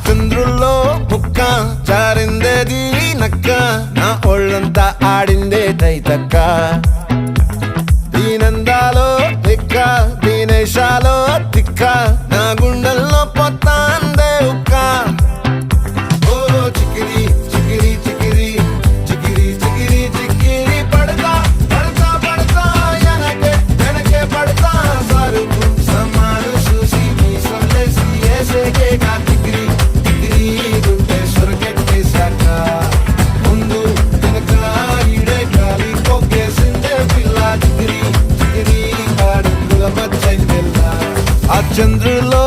చంద్రుల్లో ముక్క జారిందేది నక్క నా ఒళ్ళంతా ఆడిందే తైతక్క దీనందాలో తిక్క దీనేశాలో తిక్క నా గుండెల్లో పొత్తాందే ఉక్క ఓ చికిరి చికిరి చికిరి చికిరి చికిరి చికిరి పడతా పడతా పడతా ఎనకే ఎనకే పడతా సరుకు సమాను చూసి మీ సొల్లేసి ఏసేకే కా చికిరి చికిరి గుంటే సొరకెట్టేశాక ముందు వెనక ఈడే గాలి కొక్కేసిందే పిల్ల చికిరి చికిరి అడుగుల మధ్య పిల్ల ఆ చంద్రులో